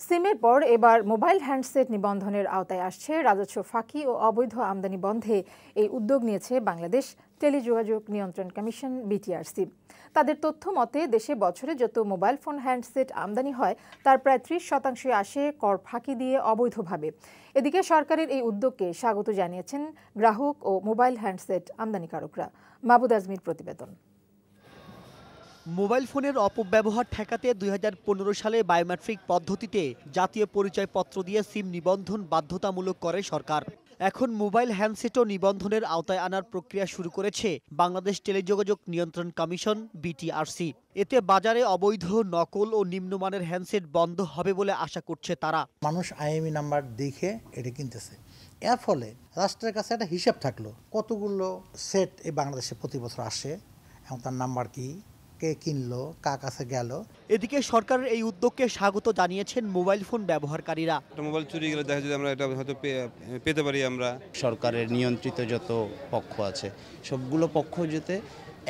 সিমের পর এবার মোবাইল হ্যান্ডসেট নিবন্ধনের আওতায় আসছে রাজস্ব ফাঁকি ও অবৈধ আমদানি বন্ধে এই উদ্যোগ নিয়েছে বাংলাদেশ টেলিযোগাযোগ নিয়ন্ত্রণ কমিশন বিটিআরসি। তাদের তথ্য মতে দেশে বছরে যত মোবাইল ফোন হ্যান্ডসেট আমদানি হয় তার প্রায় 30% আসে কর ফাঁকি দিয়ে অবৈধভাবে। এদিকে সরকারের এই উদ্যোগকে স্বাগত জানিয়েছেন গ্রাহক ও মোবাইল হ্যান্ডসেট আমদানিকারকরা। মাহবুদ আজমির প্রতিবেদন। মোবাইল ফোনের অপব্যবহার ঠেকাতে 2015 সালে বায়োমেট্রিক পদ্ধতিতে জাতীয় পরিচয়পত্র দিয়ে সিম নিবন্ধন বাধ্যতামূলক করে সরকার। এখন মোবাইল হ্যান্ডসেটও নিবন্ধনের আওতায় আনার প্রক্রিয়া শুরু করেছে বাংলাদেশ টেলিযোগাযোগ নিয়ন্ত্রণ কমিশন বিটিআরসি। এতে বাজারে অবৈধ, নকল ও নিম্নমানের হ্যান্ডসেট বন্ধ হবে বলে আশা করছে তারা। মানুষ আইএমই নাম্বার দেখে এটা কিনতেছে, এর ফলে রাষ্ট্রের কাছে একটা হিসাব থাকলো কতগুলো সেট এই বাংলাদেশে প্রতি বছর আসে এবং তার নাম্বার কি, কে কিনলো, কার কাছে গেল। এদিকে সরকারের এই উদ্যোগকে স্বাগত জানিয়েছেন মোবাইল ফোন ব্যবহারকারীরা। মোবাইল চুরি গেলে দেখা যায় আমরা এটা হয়তো পেতে পারি। আমরা সরকারের নিয়ন্ত্রিত যত পক্ষ আছে সবগুলো পক্ষ যাতে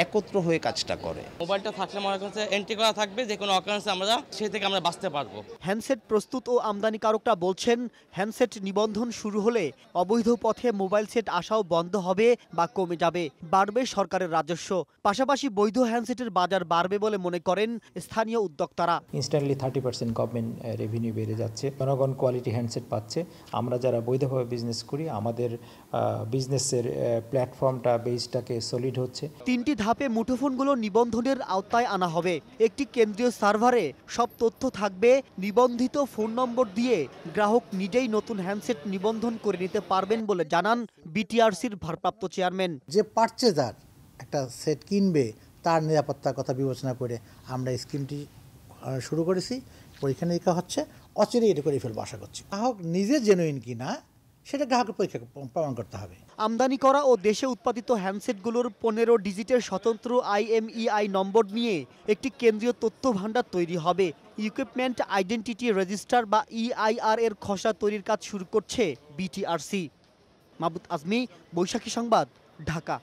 একত্র হয়ে কাজটা করে। মোবাইলটা থাকলে আমার কাছে এন্ট্রি করা থাকবে, যে কোনো অকারেন্সে আমরা সেই থেকে আমরা বাঁচতে পারবো। হ্যান্ডসেট প্রস্তুত ও আমদানিকারকরা বলছেন, হ্যান্ডসেট নিবন্ধন শুরু হলে অবৈধ পথে মোবাইল সেট আসাও বন্ধ হবে বা কমে যাবে, বাড়বে সরকারের রাজস্ব। পাশাপাশি বৈধ হ্যান্ডসেটের বাজার বাড়বে বলে মনে করেন স্থানীয় উদ্যোক্তারা। ইনস্ট্যান্টলি 30% গভর্নমেন্ট রেভিনিউ বেড়ে যাচ্ছে, জনগণ কোয়ালিটি হ্যান্ডসেট পাচ্ছে। আমরা যারা বৈধভাবে বিজনেস করি আমাদের বিজনেসের প্ল্যাটফর্মটা বেসটাকে সলিড হচ্ছে। 3টি ধাপে মুঠোফোনগুলো নিবন্ধনের আওতায় আনা হবে। একটি কেন্দ্রীয় সার্ভারে সব তথ্য থাকবে। নিবন্ধিত ফোন নম্বর দিয়ে গ্রাহক নিজেই নতুন হ্যান্ডসেট নিবন্ধন করে নিতে পারবেন বলে জানান বিটিআরসির ভারপ্রাপ্ত চেয়ারম্যান। যে পারচেজার একটা সেট কিনবে তার নিরাপত্তার কথা বিবেচনা করে আমরা স্কিমটি শুরু করেছি। পরীক্ষা নিরীক্ষা হচ্ছে, অচিরেই এটা করে ফেলবো আশা করছি। গ্রাহক নিজে জেনুইন কিনা সেটা গ্রাহকের পরীক্ষা প্রমাণ করতে হবে। আমদানি করা ও দেশে উৎপাদিত হ্যান্ডসেটগুলোর 15 ডিজিটের স্বতন্ত্র IMEI নম্বর নিয়ে একটি কেন্দ্রীয় তথ্য ভাণ্ডার তৈরি হবে। ইকুইপমেন্ট আইডেন্টিটি রেজিস্টার বা EIR এর খসড়া তৈরির কাজ শুরু করছে বিটিআরসি। মাহবুদ আজমি, বৈশাখী সংবাদ, ঢাকা।